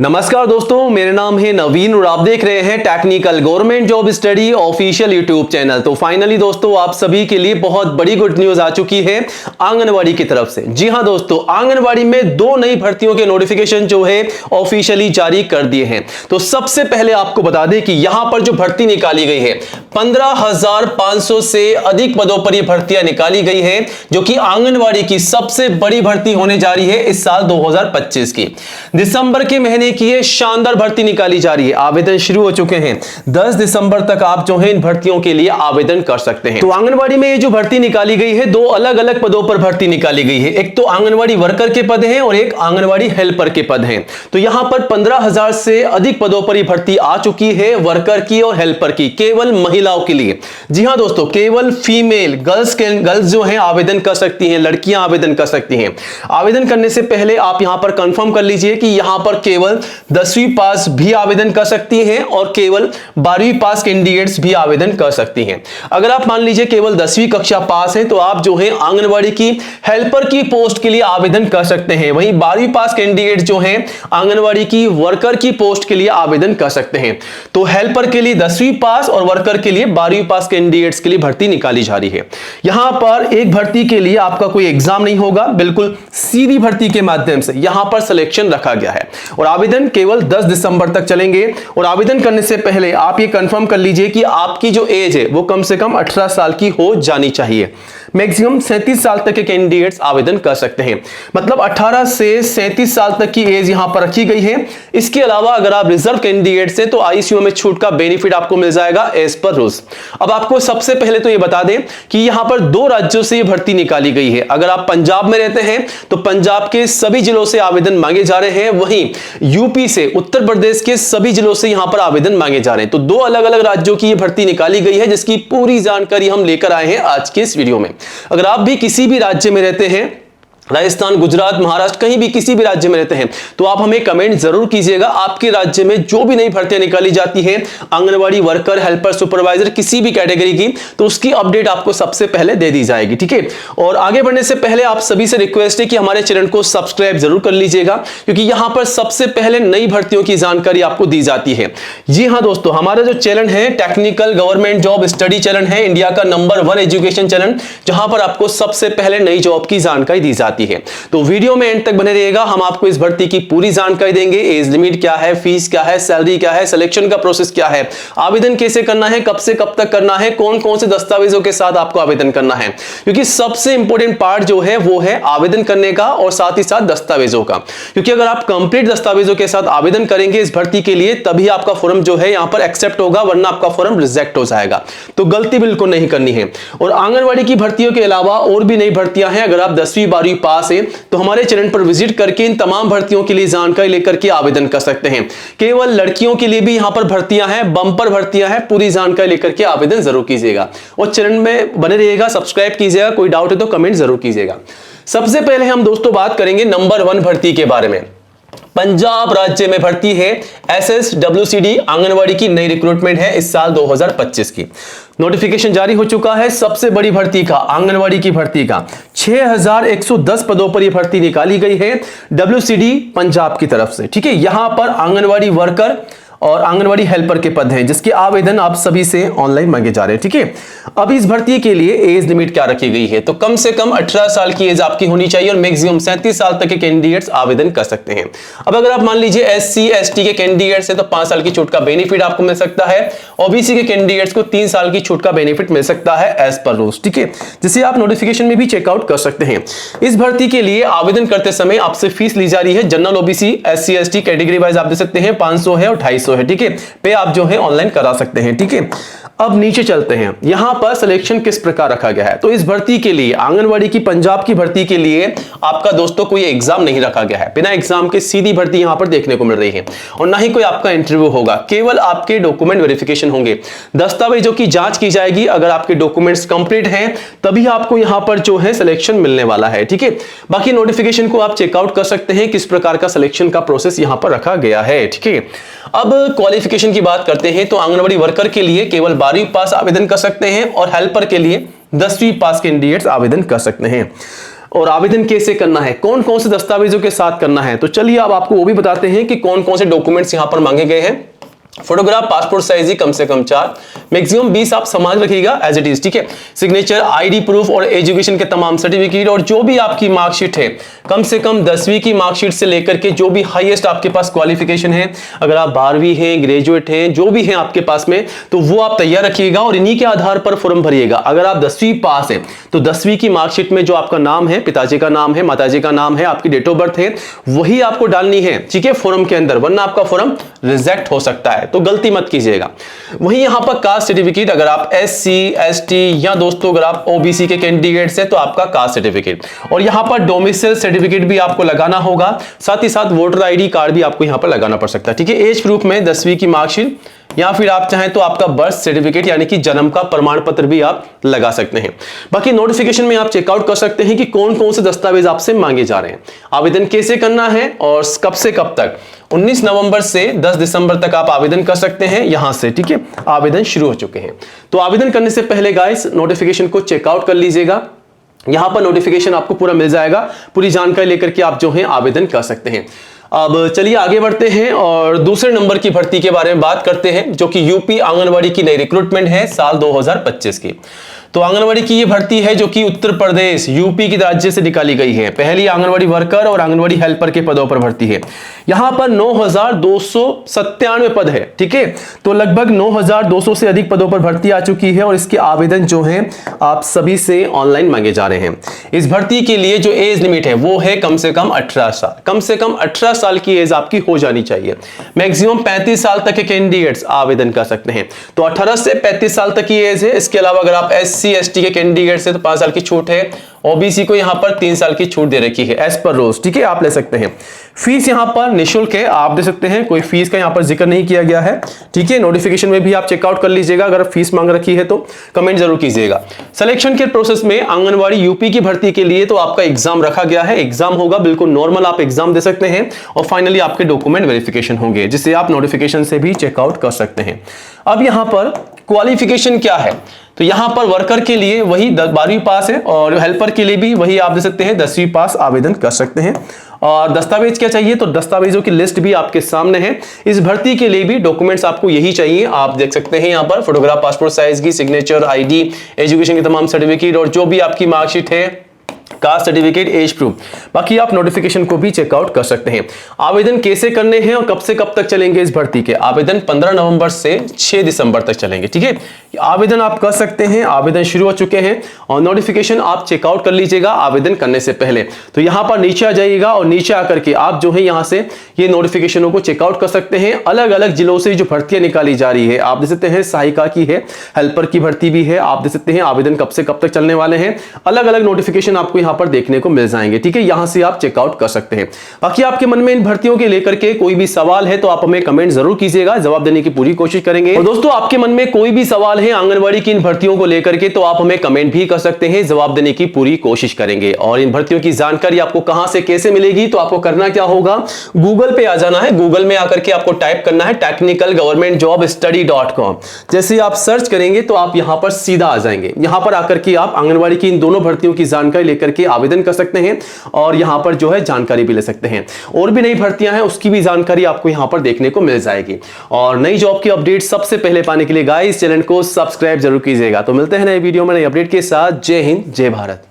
नमस्कार दोस्तों, मेरा नाम है नवीन और आप देख रहे हैं technical government job study official YouTube channel. तो फाइनली दोस्तों, आप सभी के लिए बहुत बड़ी गुड न्यूज आ चुकी है आंगनवाड़ी की तरफ से। जी हां दोस्तों, आंगनवाड़ी में 2 नई भर्तियों के नोटिफिकेशन जो है ऑफिशियली जारी कर दिए हैं। तो सबसे पहले आपको बता दें कि यहां पर जो भर्ती निकाली गई है 15,500 से अधिक पदों पर यह भर्तियां निकाली गई है, जो कि आंगनवाड़ी की सबसे बड़ी भर्ती होने जा रही है इस साल 2025 की। दिसंबर के महीने की ये शानदार भर्ती निकाली जा रही है। आवेदन शुरू हो चुके हैं। 10 दिसंबर तक आप जो है इन भर्तियों के लिए आवेदन कर सकते हैं। तो आंगनवाड़ी में ये जो भर्ती निकाली गई है, 2 अलग अलग पदों पर भर्ती निकाली गई है। एक तो आंगनवाड़ी वर्कर के पद हैं और एक आंगनवाड़ी हेल्पर के पद हैं। तो यहां पर 15,000 से अधिक पदों पर यह भर्ती आ चुकी है, वर्कर की और हेल्पर की, केवल महिलाओं के लिए। जी हां दोस्तों, केवल फीमेल गर्ल्स जो हैं आवेदन कर सकती हैं, लड़कियां आवेदन कर सकती हैं। आवेदन करने से पहले आप यहां पर कंफर्म कर लीजिए कि यहां पर केवल 10वीं पास भी आवेदन कर सकती हैं और केवल 12वीं पास कैंडिडेट्स भी आवेदन कर सकती हैं। अगर आप मान लीजिए केवल 10वीं कक्षा पास हैं तो आप जो है आंगनवाड़ी की हेल्पर की पोस्ट के लिए आवेदन कर सकते हैं। वहीं 12वीं पास कैंडिडेट जो हैं आंगनवाड़ी की वर्कर की पोस्ट के लिए आवेदन कर सकते हैं। तो हेल्पर के लिए 10वीं पास और वर्कर के लिए 12वीं पास कैंडिडेट्स के लिए भर्ती निकाली जा रही है। यहां पर एक भर्ती के लिए आपका कोई एग्जाम नहीं होगा, बिल्कुल सीधी भर्ती के माध्यम से यहां पर सिलेक्शन रखा गया है और आवेदन केवल 10 दिसंबर तक चलेंगे। और आवेदन करने से पहले आप ये कंफर्म कर लीजिए कि आपकी जो एज है वो कम से कम 18 साल की हो जानी चाहिए। मैक्सिमम 37 साल तक के कैंडिडेट्स आवेदन कर सकते हैं। मतलब 18 से 37 साल तक की एज यहां पर रखी गई है। इसके अलावा अगर आप रिजर्व कैंडिडेट्स हैं तो आईसीयू में छूट का बेनिफिट आपको मिल जाएगा एज पर रूल्स। अब आपको सबसे पहले तो ये बता दें कि यहां पर 2 राज्यों से ये भर्ती निकाली गई है। अगर आप पंजाब में रहते हैं तो पंजाब के सभी जिलों से आवेदन मांगे जा रहे हैं। वहीं यूपी से, उत्तर प्रदेश के सभी जिलों से यहां पर आवेदन मांगे जा रहे हैं। तो 2 अलग अलग राज्यों की ये भर्ती निकाली गई है, जिसकी पूरी जानकारी हम लेकर आए हैं आज के इस वीडियो में। अगर आप भी किसी भी राज्य में रहते हैं, राजस्थान, गुजरात, महाराष्ट्र, कहीं भी किसी भी राज्य में रहते हैं, तो आप हमें कमेंट जरूर कीजिएगा। आपके राज्य में जो भी नई भर्तियां निकाली जाती है आंगनवाड़ी वर्कर, हेल्पर, सुपरवाइजर, किसी भी कैटेगरी की, तो उसकी अपडेट आपको सबसे पहले दे दी जाएगी। ठीक है। और आगे बढ़ने से पहले आप सभी से रिक्वेस्ट है कि हमारे चैनल को सब्सक्राइब जरूर कर लीजिएगा, क्योंकि यहां पर सबसे पहले नई भर्तियों की जानकारी आपको दी जाती है। जी हां दोस्तों, हमारा जो चैनल है technical government job study channel है, इंडिया का नंबर 1 एजुकेशन चैनल, जहां पर आपको सबसे पहले नई जॉब की जानकारी दी जाती है। तो वीडियो में एंड तक बने रहिएगा। हम आपको इस भर्ती की पूरी जानकारी देंगे। एज लिमिट क्या है, फीस क्या है, सैलरी क्या है, सिलेक्शन का प्रोसेस क्या है, आवेदन कैसे करना है, कब से कब तक करना है, कौन कौन से दस्तावेजों के साथ आपको आवेदन करना है। क्योंकि सबसे इंपॉर्टेंट पार्ट जो है वो है आवेदन करने का और साथ ही साथ दस्तावेजों का। क्योंकि अगर आप कंप्लीट दस्तावेजों के साथ आवेदन करेंगे इस भर्ती के लिए, तभी आपका फॉर्म जो है यहां पर एक्सेप्ट होगा, वरना आपका फॉर्म रिजेक्ट हो जाएगा। तो गलती बिल्कुल नहीं करनी है। और आंगनवाड़ी की भर्तियों के अलावा और भी नई भर्तियां हैं। अगर आप 10वीं 12वीं पास है तो हमारे चैनल पर विजिट करके इन तमाम भर्तियों के लिए जानकारी लेकर के आवेदन कर सकते हैं। केवल लड़कियों के लिए भी यहां पर भर्तियां हैं, बम्पर भर्तियां हैं। पूरी जानकारी लेकर के आवेदन जरूर कीजिएगा और चैनल में बने रहिएगा, सब्सक्राइब कीजिएगा। कोई डाउट है तो कमेंट जरूर कीजिएगा। सबसे पहले हम दोस्तों बात करेंगे नंबर 1 भर्ती के बारे में। पंजाब राज्य में भर्ती है SSWCD आंगनवाड़ी की नई रिक्रूटमेंट है इस साल 2025 की। नोटिफिकेशन जारी हो चुका है सबसे बड़ी भर्ती का, आंगनवाड़ी की भर्ती का। 6110 पदों पर यह भर्ती निकाली गई है WCD पंजाब की तरफ से। ठीक है। यहां पर आंगनवाड़ी वर्कर और आंगनवाड़ी हेल्पर के पद हैं, जिसके आवेदन आप सभी से ऑनलाइन मांगे जा रहे हैं। ठीक है। अब इस भर्ती के लिए एज लिमिट क्या रखी गई है, तो कम से कम 18 साल की एज आपकी होनी चाहिए और मैक्सिमम 37 साल तक के कैंडिडेट्स आवेदन कर सकते हैं। अब अगर आप मान लीजिए SC ST के कैंडिडेट्स हैं तो 5 साल की छूट का बेनिफिट आपको मिल सकता है। OBC के कैंडिडेट्स को 3 साल की छूट का बेनिफिट मिल सकता है एज पर रूल्स। ठीक है, जिसे आप नोटिफिकेशन में भी चेकआउट कर सकते हैं। इस भर्ती के लिए आवेदन करते समय आपसे फीस ली जा रही है। General, OBC, SC ST category wise आप दे सकते हैं 500 है और 250 है। ठीक है, पे आप जो है ऑनलाइन करा सकते हैं। ठीक है। अब नीचे चलते हैं, यहां पर सिलेक्शन किस प्रकार रखा गया है। तो इस भर्ती के लिए, आंगनवाड़ी की पंजाब की भर्ती के लिए आपका दोस्तों कोई एग्जाम नहीं रखा गया है। बिना एग्जाम के सीधी भर्ती यहां पर देखने को मिल रही है और ना ही कोई आपका इंटरव्यू होगा। केवल आपके डॉक्यूमेंट वेरिफिकेशन होंगे, दस्तावेजों की जांच की जाएगी। अगर आपके डॉक्यूमेंट्स कंप्लीट हैं तभी आपको यहां पर जो है सिलेक्शन मिलने वाला है। ठीक है। बाकी नोटिफिकेशन को आप चेकआउट कर सकते हैं किस प्रकार का सिलेक्शन का प्रोसेस यहां पर रखा गया है। ठीक है। अब क्वालिफिकेशन की बात करते हैं तो आंगनवाड़ी वर्कर के लिए केवल 12वीं पास आवेदन कर सकते हैं और हेल्पर के लिए 10वीं पास कैंडिडेट्स आवेदन कर सकते हैं। और आवेदन कैसे करना है, कौन कौन से दस्तावेजों के साथ करना है, तो चलिए अब आपको वो भी बताते हैं कि कौन कौन से डॉक्यूमेंट्स यहां पर मांगे गए हैं। फोटोग्राफ पासपोर्ट साइज ही कम से कम 4, मैक्सिमम 20 आप संभाल रखिएगा एज इट इज, ठीक है। सिग्नेचर, आईडी प्रूफ और एजुकेशन के तमाम सर्टिफिकेट और जो भी आपकी मार्कशीट है, कम से कम 10वीं की मार्कशीट से लेकर के जो भी हाईएस्ट आपके पास क्वालिफिकेशन है, अगर आप 12वीं हैं, ग्रेजुएट हैं, जो भी हैं आपके पास में, तो वो आप तैयार रखिएगा और इन्हीं के आधार पर फॉर्म भरिएगा। अगर आप 10वीं पास है तो 10वीं की मार्कशीट में जो आपका नाम है, पिताजी का नाम है, माताजी का नाम है, आपकी डेट ऑफ बर्थ है, वही आपको डालनी है, ठीक है, फॉर्म के अंदर, वरना आपका फॉर्म रिजेक्ट हो सकता है, तो गलती मत कीजिएगा। वहीं यहां पर कास्ट सर्टिफिकेट, अगर आप SC ST या दोस्तों अगर आप OBC के कैंडिडेट्स हैं तो आपका कास्ट सर्टिफिकेट, और यहां पर डोमिसाइल सर्टिफिकेट भी आपको लगाना होगा, साथ ही साथ वोटर ID कार्ड भी आपको यहां पर लगाना पड़ सकता है, ठीक है। एज प्रूफ में 10वीं की मार्कशीट या फिर आप चाहें तो आपका बर्थ सर्टिफिकेट यानी कि जन्म का प्रमाण पत्र भी आप लगा सकते हैं। बाकी नोटिफिकेशन में आप चेकआउट कर सकते हैं कि कौन कौन से दस्तावेज आपसे मांगे जा रहे हैं, आवेदन कैसे करना है और कब से कब तक। 19 नवंबर से 10 दिसंबर तक आप आवेदन कर सकते हैं यहां से, ठीक है। आवेदन शुरू हो चुके हैं, तो आवेदन करने से पहले गाइस नोटिफिकेशन को चेकआउट कर लीजिएगा। यहां पर नोटिफिकेशन आपको पूरा मिल जाएगा, पूरी जानकारी लेकर के आप जो है आवेदन कर सकते हैं। अब चलिए आगे बढ़ते हैं और दूसरे नंबर की भर्ती के बारे में बात करते हैं, जो कि यूपी आंगनवाड़ी की नई रिक्रूटमेंट है साल 2025 की। तो आंगनवाड़ी की ये भर्ती है जो कि उत्तर प्रदेश यूपी की राज्य से निकाली गई है। पहली आंगनवाड़ी वर्कर और आंगनवाड़ी हेल्पर के पदों पर भर्ती है। यहां पर 9297 पद है, ठीक है। तो लगभग 9200 से अधिक पदों पर भर्ती आ चुकी है और इसके आवेदन जो हैं आप सभी से ऑनलाइन मांगे जा रहे हैं। इस भर्ती के लिए जो एज लिमिट है वो है कम से कम 18 साल, कम से कम 18 साल की एज आपकी हो जानी चाहिए। मैक्सिमम 35 साल तक के कैंडिडेट्स आवेदन कर सकते हैं, तो 18 से 35 साल तक की एज है। इसके अलावा अगर आप SC ST के कैंडिडेट्स है तो 5 साल की छूट है। OBC को यहां पर 3 साल की छूट दे रखी है एज पर रोज, ठीक है, आप ले सकते हैं। फीस यहां पर निःशुल्क है, आप दे सकते हैं, कोई फीस का यहां पर जिक्र नहीं किया गया है, ठीक है। नोटिफिकेशन में भी आप चेकआउट कर लीजिएगा, अगर फीस मांग रखी है तो कमेंट जरूर कीजिएगा। सिलेक्शन के प्रोसेस में आंगनवाड़ी यूपी की भर्ती के लिए तो आपका एग्जाम रखा गया है, एग्जाम होगा बिल्कुल नॉर्मल, आप एग्जाम दे सकते हैं और फाइनली आपके डॉक्यूमेंट वेरिफिकेशन होंगे, जिसे आप नोटिफिकेशन से भी चेकआउट कर सकते हैं। अब यहां पर क्वालिफिकेशन क्या है, तो यहां पर वर्कर के लिए वही 12वीं पास है और हेल्पर के लिए भी वही आप दे सकते हैं 10वीं पास आवेदन कर सकते हैं। और दस्तावेज क्या चाहिए, तो दस्तावेजों की लिस्ट भी आपके सामने है। इस भर्ती के लिए भी डॉक्यूमेंट्स आपको यही चाहिए, आप देख सकते हैं यहां पर फोटोग्राफ पासपोर्ट साइज की, सिग्नेचर, ID, एजुकेशन के तमाम सर्टिफिकेट और जो भी आपकी मार्कशीट है, कास्ट सर्टिफिकेट, एज प्रूफ। बाकी आप नोटिफिकेशन को भी चेकआउट कर सकते हैं। आवेदन कैसे करने हैं और कब से कब तक चलेंगे इस भर्ती के, आवेदन 15 नवंबर से 6 दिसंबर तक चलेंगे, ठीक है। आवेदन आप कर सकते हैं, आवेदन शुरू हो चुके हैं और नोटिफिकेशन आप चेकआउट कर लीजिएगा आवेदन करने से पहले। तो यहां पर नीचे आ जाइएगा और नीचे आकर के आप जो है यहां से ये नोटिफिकेशनों को चेकआउट कर सकते हैं। अलग अलग जिलों से जो भर्तियां निकाली जा रही है, आप देख सकते हैं सहायिका की है, हेल्पर की भर्ती भी है, आप देख सकते हैं आवेदन कब से कब तक चलने वाले हैं। अलग अलग नोटिफिकेशन आपको यहां पर देखने को मिल जाएंगे, ठीक है, यहां से आप चेकआउट कर सकते हैं। बाकी आपके मन में इन भर्तियों के लेकर के कोई भी सवाल है तो आप हमें कमेंट जरूर कीजिएगा, जवाब देने की पूरी कोशिश करेंगे। और दोस्तों आपके मन में कोई भी सवाल है आंगनवाड़ी की इन भर्तियों को लेकर के तो आप हमें कमेंट भी कर सकते हैं, जवाब देने की पूरी कोशिश करेंगे। और इन भर्तियों की जानकारी आपको कहां से कैसे मिलेगी, तो आपको करना क्या होगा, गूगल पे आ जाना है। गूगल में आकर के आपको टाइप करना है technicalgovernmentjobstudy.com। जैसे आप सर्च करेंगे तो आप यहां पर सीधा आ जाएंगे। यहां पर आकर के आप आंगनवाड़ी की इन दोनों भर्तियों की जानकारी लेकर के आवेदन कर सकते हैं और यहां पर जो है जानकारी भी ले सकते हैं। और भी नई भर्तियां हैं उसकी भी जानकारी आपको यहां पर देखने को मिल जाएगी। और नई जॉब की अपडेट सबसे पहले पाने के लिए गाइस चैनल को सब्सक्राइब जरूर कीजिएगा। तो मिलते हैं नए वीडियो में नई अपडेट के साथ। जय हिंद, जय भारत।